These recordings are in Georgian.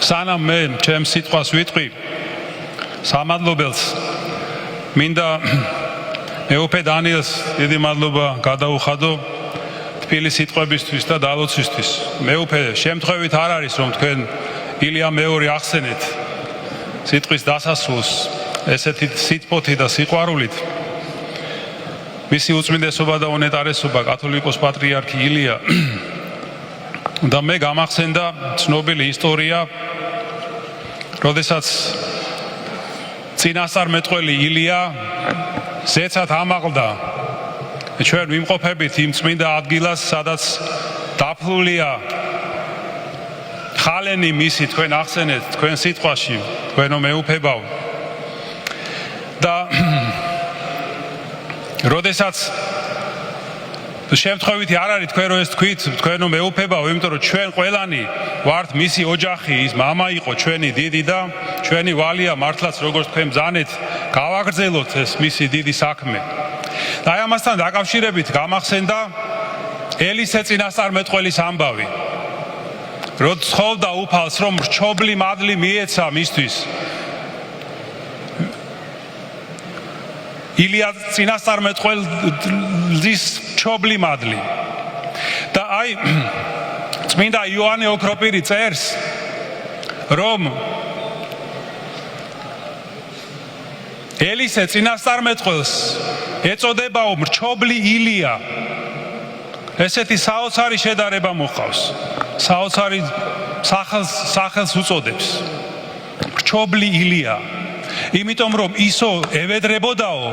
სანამ მე ჩემ სიტყვას ვიტყვი სამადლობელს მინდა მეუფე დანიელს დიდი მადლობა გადაუხადო თბილი სიტყვებისთვის და დალოცვისთვის. მეუფე შემთხვევით არ არის რომ თქვენ ილია მეორე ახსენეთ სიტყვის დასასრულს ესეთი სიტყვოთი და სიყვარულით. მისი უწმინდესობა და უნეტარესობა კათოლიკოს პატრიარქი ილია და მე გამახსენდა ცნობილი ისტორია, როდესაც წინასწარმეტყველი ილია ზეცად ამაღლდა ჩვენ ვიმყოფებით იმ წმინდა ადგილას, სადაც დაფლულია ხალენი მისი, თქვენ ახსენეთ თქვენ სიტყვაში, თქვენო მეუფებავ. და როდესაც შემთხვევითი არ არის თქვენ რომ ეს თქვით, თქვენო მეუფებავ, იმიტომ რომ ჩვენ ყველანი ვართ მისი ოჯახი, ის მამა იყო ჩვენი დიდი და ჩვენი ვალია მართლაც როგორც თქვენ ბრძანეთ, გავაგრძელოთ ეს მისი დიდი საქმე. და აი ამასთან დაკავშირებით გამახსენდა ელისე წინასწარმეტყველის ამბავი. რო ცხოვდა უფალს, რომ რჩობლი მადლი მიეცა მისთვის. ილია წინასწარმეტყველის რჩობლი მადლი. და აი წმინდა იოანე ოქროპირი წერს, რომ ელისე წინასწარმეტყველს ეწოდებაო რჩობლი ილია. ესეთი საოცარი შედარება მოყავს. საოცარი სახელს უწოდებს. რჩობლი ილია. იმიტომ რომ ისო ევედრებოდაო,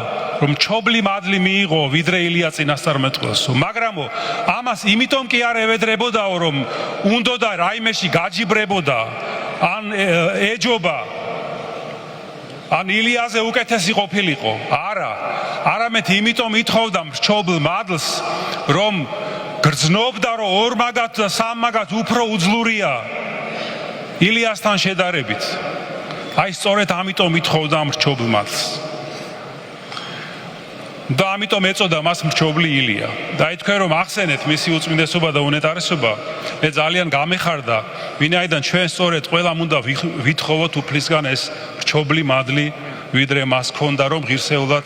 რომ რჩობლი მადლი მიიღო ვიდრე ილია წინასწარმეტყველს. მაგრამო ამას იმიტომ კი არ ევედრებოდაო, რომ უნდოდა რაიმეში გაჯიბრებოდა, ან ეჯობა, ან ილიაზე უკეთესი ყოფილიყო. არა, არამედ იმიტომ ითხოვდა რჩობლ მადლს, რომ გრძნობდა, რომ ორმაგად და სამმაგად უფრო უძლურია ილიასთან შედარებით. აი სწორედ ამიტომ ითხოვდა რჩობლ მადლს. და ამიტომ ეწოდა მას რჩობლი ილია. და აი თქვენ რომ ახსენეთ მისი უწმინდესობა და უნეტარესობა, მე ძალიან გამეხარდა, ვინაიდან ჩვენ სწორედ ყველამ უნდა ვითხოვოთ უფლისგან ეს რჩობლი მადლი, ვიდრე მას ქონდა, რომ ღირსეულად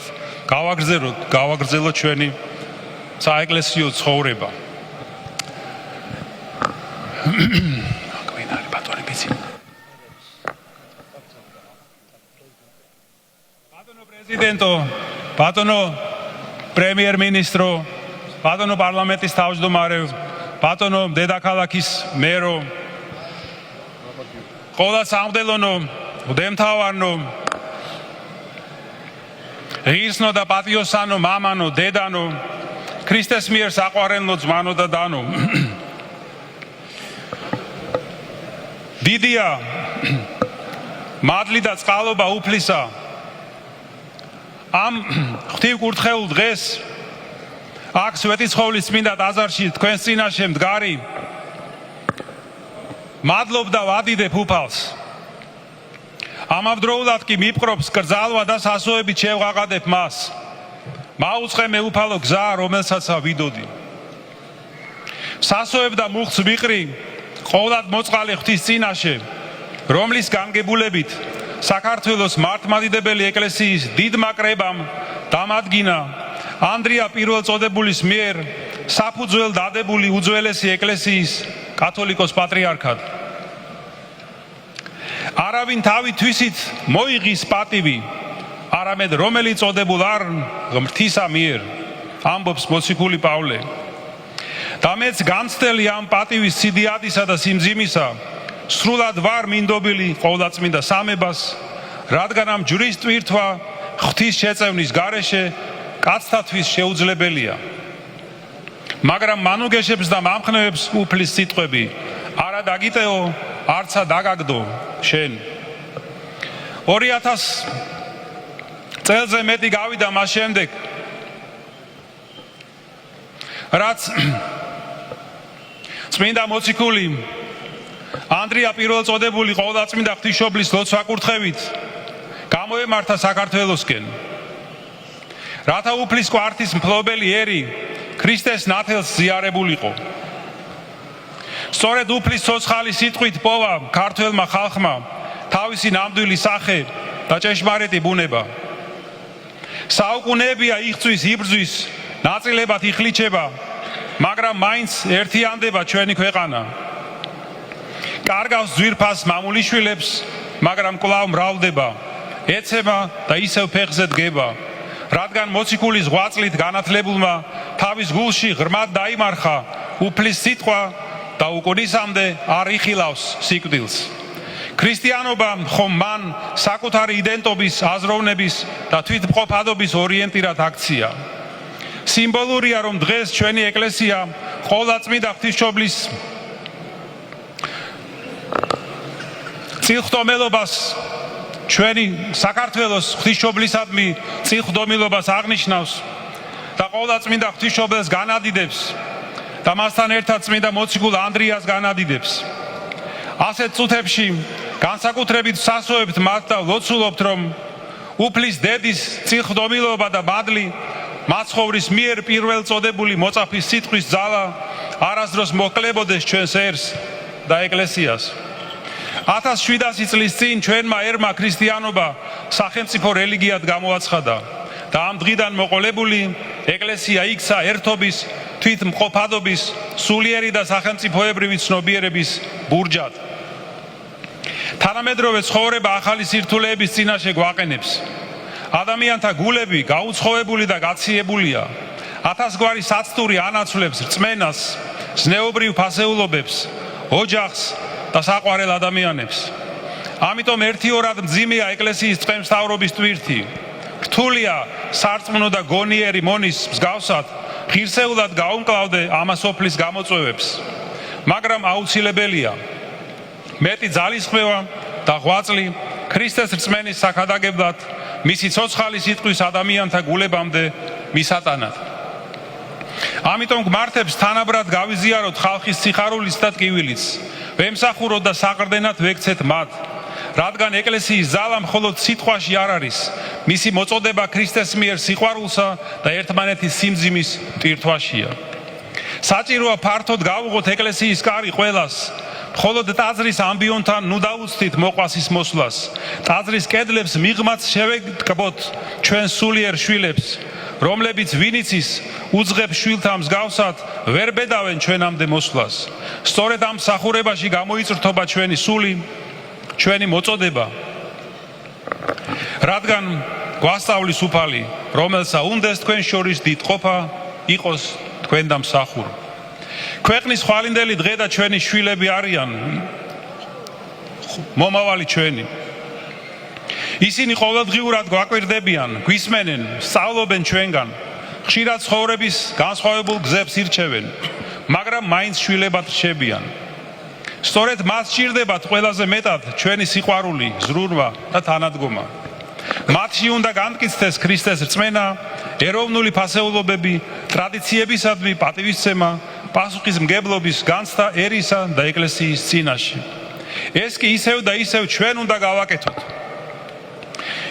გავაგრძელოთ ჩვენი საეკლესიო ცხოვრება. ბატონო პრეზიდენტო, ბატონო პრემიერ-მინისტრო, ბატონო პარლამენტის თავმჯდომარე, ბატონო დედაქალაქის მერო, ყველა სამღვდელონო, მდემთავარნო, ღირსნო და პატიოსანო, მამანო, დედანო, ქრისტეს მიერ საყვარელნო ძმანო და დანო. დიდია მადლი და წყალობა უფლისა ამ ღვთივკურთხეულ დღეს აქ სვეტიცხოვლის წმინდა ტაძარში თქვენს წინაშე მდგარი მადლობ და ვადიდებ უფალს. ამავდროულად კი მიპყრობს კრძალვა და სასოებით შევღაღადებ მას. მაუწყე მეუფალო გზა, რომელსაც ვიდოდი. სასოებ და მუხტს ვიყრი ყოვლად მოწყალე ღვთის წინაშე, რომლის განგებულებით საქართველოს მართლმადიდებელი ეკლესიის დიდმა კრებამ დამადგინა ანდრია პირველწოდებულის მიერ საფუძველ დადებული უძველესი ეკლესიის კათოლიკოს პატრიარქად. არავინ თავი თვისით მოიღის პატივი, არამედ რომელი წოდებულ არ ღმრთისა მიერ, ამბობს მოციქული პავლე. და მეც განცდელი ამ პატივის სიდიადისა და სიმძიმისა, სრულად ვარ მინდობილი ყოვლადწმინდა სამებას, რადგან ამ ჯვრის ტვირთვა ღვთის შეწევნის გარეშე კაცთათვის შეუძლებელია. მაგრამ მანუგეშებს და მამხნევებს უფლის სიტყვები არა დაგიტეო, არცა დაგაგდო შენ. 2000 წელზე მეტი გავიდა მას შემდეგ, რაც წმინდა მოციქული ანდრია პირველწოდებული ყოვლადწმინდა ღვთისმშობლის ლოცვა-კურთხევით გამოემართა საქართველოსკენ. რათა უფლის კვართის მფლობელი ერი ქრისტეს ნათელს ზიარებულიყო. სწორედ უფლის ცოცხალი სიტყვით პოვა ქართველმა ხალხმა თავისი ნამდვილი სახე და ჭეშმარიტი ბუნება. საუკუნეებია იღწვის, იბრძვის, ნაწილებად იხლიჩება, მაგრამ მაინც ერთიანდება ჩვენი ქვეყანა. კარგავს ძვირფას მამულიშვილებს, მაგრამ კვლავ მრავლდება, ეცემა და ისევ ფეხზე დგება, რადგან მოციქულის ღვაწლით განათლებულმა თავის გულში ღრმად დაიმარხა უფლის სიტყვა და უკუნისამდე არ იხილავს სიკვდილს. ქრისტიანობა ხომ მან საკუთარი იდენტობის, აზროვნების და თვითმყოფადობის ორიენტირად აქცია. სიმბოლურია, რომ დღეს ჩვენი ეკლესია ყოვლადწმიდა ღვთისმშობლის წილხდომილობას, ჩვენი საქართველოს ღვთისმშობლისადმი წილხდომილობას აღნიშნავს და ყოვლადწმიდა ღვთისმშობელს განადიდებს და მასთან ერთად წმინდა მოციქულ ანდრიას განადიდებს. ასეთ წუთებში განსაკუთრებით სასოებთ მათ და ლოცულობთ, რომ უფლის დედის წილხდომილობა და მადლი მაცხოვრის მიერ პირველ წოდებული მოწაფის სიტყვის ძალა არასდროს მოკლებოდეს ჩვენს ერს და ეკლესიას. 1700 წლის წინ ჩვენმა ერმა ქრისტიანობა სახელმწიფო რელიგიად გამოაცხადა და ამ დღიდან მოყოლებული ეკლესია იქცა ერთობის, თვითმყოფადობის, სულიერი და სახელმწიფოებრივი ცნობიერების ბურჯად. თანამედროვე ცხოვრება ახალი სირთულეების წინაშე გვაყენებს. ადამიანთა გულები გაუცხოვებული და გაციებულია. ათასგვარი საცდური ანაცვლებს რწმენას, ზნეობრივ ფასეულობებს, ოჯახს და საყვარელ ადამიანებს. ამიტომ ერთიორად მძიმეა ეკლესიის წყემსთავრობის ტვირთი. რთულია სარწმუნო და გონიერი მონის მსგავსად ღირსეულად გაუმკლავდე ამასოფლის გამოწვევებს, მაგრამ აუცილებელია მეტი ძალისხმევა და ღვაწლი ქრისტეს რწმენის საქადაგებლად, მისი ცოცხალი სიტყვის ადამიანთა გულებამდე მისატანად. ამიტომ გმართებს თანაბრად გავიზიაროთ ხალხის სიხარულის და ტკივილიც, ვემსახუროთ და საყრდენად ვექცეთ მათ, რადგან ეკლესიის ძალა მხოლოდ სიტყვაში არ არის, მისი მოწოდება ქრისტეს მიერ სიყვარულსა და ერთმანეთის სიმძიმის ტვირთვაშია. საჭიროა ფართოდ გავუღოთ ეკლესიის კარი ყველას, მხოლოდ ტაძრის ამბიონთან ნუ დაუცდით მოყვასის მოსვლას. ტაძრის კედლებს მიღმაც შევეკბოთ ჩვენ სულიერ შვილებს, რომლებიც ვინიცის უძღებ შვილთა მსგავსად ვერ ბედავენ ჩვენამდე მოსვლას. სწორედ ამ მსახურებაში გამოიწრთობა ჩვენი სული, ჩვენი მოწოდება, რადგან გვასწავლის უფალი, რომელსა უნდეს თქვენ შორის დიდყოფა იყოს თქვენ და მსახური. ქვეყნის ხვალინდელი დღე და ჩვენი შვილები არიან მომავალი ჩვენი. ისინი ყოველდღიურად გვაკვირდებიან, გვისმენენ, სწავლობენ ჩვენგან, ხშირად ცხოვრების განსხვავებულ გზებს ირჩევენ, მაგრამ მაინც შვილებად რჩებიან. სწორედ მას სჭირდებათ ყველაზე მეტად ჩვენი სიყვარული, ზრუნვა და თანადგომა. მათში უნდა განმტკიცდეს ქრისტეს რწმენა, ეროვნული ფასეულობები, ტრადიციებისადმი პატივისცემა, პასუხისმგებლობის განცდა ერისა და ეკლესიის წინაშე. ეს კი ისევ და ისევ ჩვენ უნდა გავაკეთოთ.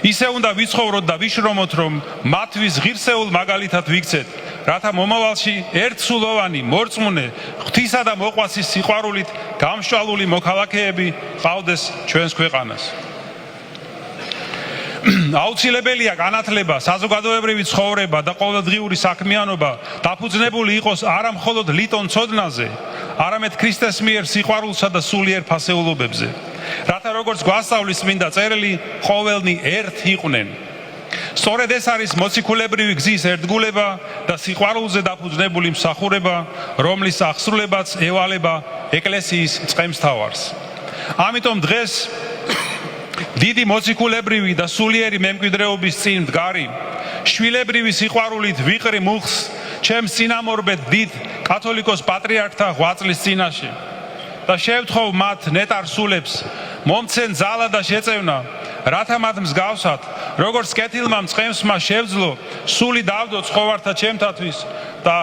ისევ უნდა ვიცხოვროთ და ვიშრომოთ, რომ მათთვის ღირსეულ მაგალითად ვიქცეთ, რათა მომავალში ერთსულოვანი, მორწმუნე, ღვთისა და მოყვასის სიყვარულით გამშვალული მოქალაქეები ყავდეს ჩვენს ქვეყანას. აუცილებელია განათლება, საზოგადოებრივი ცხოვრება და ყოველდღიური საქმიანობა დაფუძნებული იყოს არა მხოლოდ ლიტონ ცოდნაზე, არამედ ქრისტეს მიერ სიყვარულსა და სულიერ ფასეულობებზე, რათა როგორც გვასწავლის წმინდა წერილი, ყოველნი ერთ იყვნენ. სწორედ ეს არის მოციქულებრივი გზის ერთგულება და სიყვარულზე დაფუძნებული მსახურება, რომლის აღსრულებაც ევალება ეკლესიის წყემსთავარს. ამიტომ დღეს დიდი მოციქულებრივი და სულიერი მემკვიდრეობის წინ მდგარი, შვილებრივი სიყვარულით ვიყრი მუხს ჩემს წინამორბედ დიდ კათოლიკოს პატრიარქთა ღვაწლის წინაშე და შევთხოვ მათ ნეტარ სულებს მომცენ ძალა და შეწევნა, რათა მათ მსგავსად, როგორც კეთილმა მწყემსმა შევძლო სული დავდო ცხოვართა ჩემთათვის და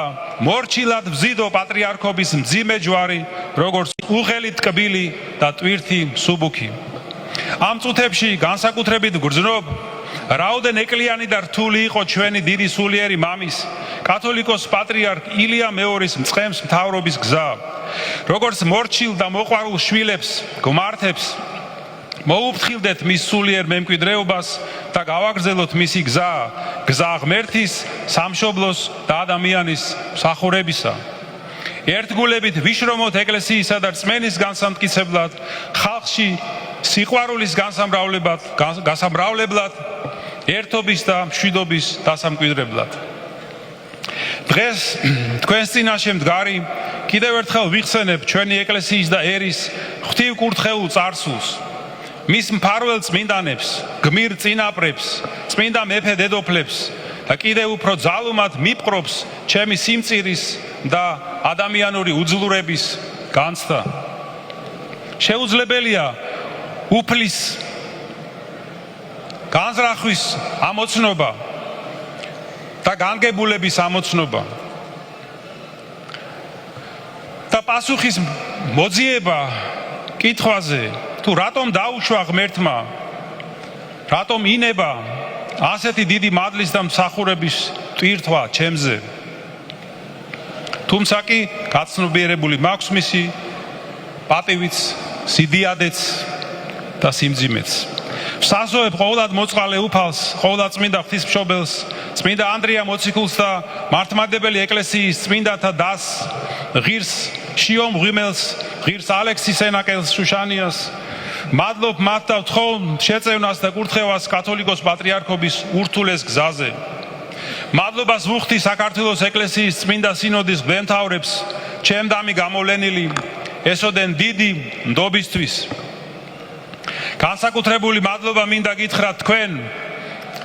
მორჩილად ვზიდო პატრიარქობის მძიმე ჯვარი, როგორც უღელი ტკბილი და ტვირთი მსუბუქი. ამ წუთებში განსაკუთრებით გრძნობ რაოდენ ეკლიანი და რთული იყო ჩვენი დიდი სულიერი მამის, კათოლიკოს პატრიარქ ილია მეორის მწყემს მთავრობის გზა. როგორც მორჩილ და მოყვარულ შვილებს გმართებს მოუფრთხილდეთ მის სულიერ მემკვიდრეობას და გავაგრძელოთ მისი გზა, გზა ღმერთის, სამშობლოს და ადამიანის მსახურებისა. ერთგულებით ვიშრომოთ ეკლესიისა და რწმენის განსამტკიცებლად, ხალხში სიყვარულის გასამრავლებლად, ერთობის და მშვიდობის დასამკვიდრებლად. დღეს თქვენს წინაშე მდგარი კიდევ ერთხელ ვიხსენებ ჩვენი ეკლესიის და ერის ღვთივკურთხეულ წარსულს, მის მფარველ წმინდანებს, გმირ წინაპრებს, წმინდა მეფე დედოფლებს და კიდევ უფრო ძალუმად მიპყრობს ჩემი სიმწირის და ადამიანური უძლურების განცდა. შეუძლებელია უფლის განზრახვის ამოცნობა და განგებულების ამოცნობა და პასუხის მოძიება კითხვაზე, თუ რატომ დაუშვა ღმერთმა, რატომ ინება ასეთი დიდი მადლის და მსახურების ტვირთვა ჩემზე. თუმცა კი გაცნობიერებული მაქვს მისი პატივიც, სიდიადეც და სიმძიმეც. ვსასოებ ყოვლად მოწყალე უფალს, ყოვლად წმინდა ღვთისმშობელს, წმინდა ანდრია მოციქულს და მართლმადიდებელი ეკლესიის წმინდათა დასს, ღირს შიომ ღიმელს, ღირს ალექსის ენაკელს შუშანიას, მადლობ მათ და ვთხოვ შეწევნას და კურთხევას კათოლიკოს პატრიარქობის ურთულეს გზაზე. მადლობას ვუხდი საქართველოს ეკლესიის წმინდა სინოდის მღვდელმთავრებს, ჩემდამი გამოვლენილი ესოდენ დიდი ნდობისთვის. განსაკუთრებული მადლობა მინდა გითხრათ თქვენ,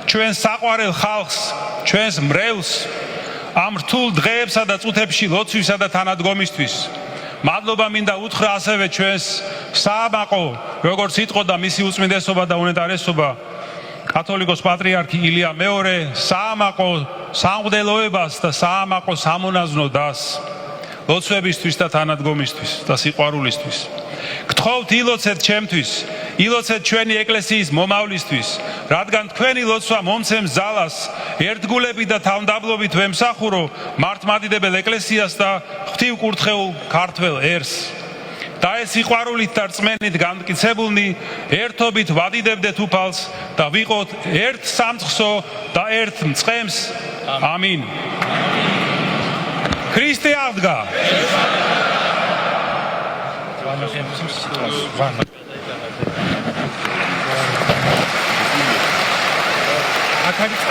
ჩვენს საყვარელ ხალხს, ჩვენს მრევლს, ამ რთულ დღეებსა და წუთებში ლოცვისა და თანადგომისთვის. მადლობა მინდა უთხრა ასევე ჩვენს საამაყო, როგორც იტყოდა მისი უწმინდესობა და უნეტარესობა, კათოლიკოს პატრიარქი ილია მეორე, საამაყო სამღვდელოებას და საამაყო სამონაზნო დასს, ლოცვებისთვის და თანადგომისთვის და სიყვარულისთვის. გთხოვთ ილოცეთ ჩემთვის, ილოცეთ ჩვენი ეკლესიის მომავლისთვის, რადგან თქვენი ლოცვა მომცემს ძალას, ერთგულებით და თავმდაბლობით ვემსახურო მართლმადიდებელ ეკლესიას და ღვთივკურთხეულ ქართველ ერს. და ეს სიყვარულით და რწმენით განმტკიცებულნი ერთობით ვადიდებდეთ უფალს და ვიყოთ ერთ სამწყსო და ერთ მწყემს. ამინ. ქრისტე აღდგა. აქ არის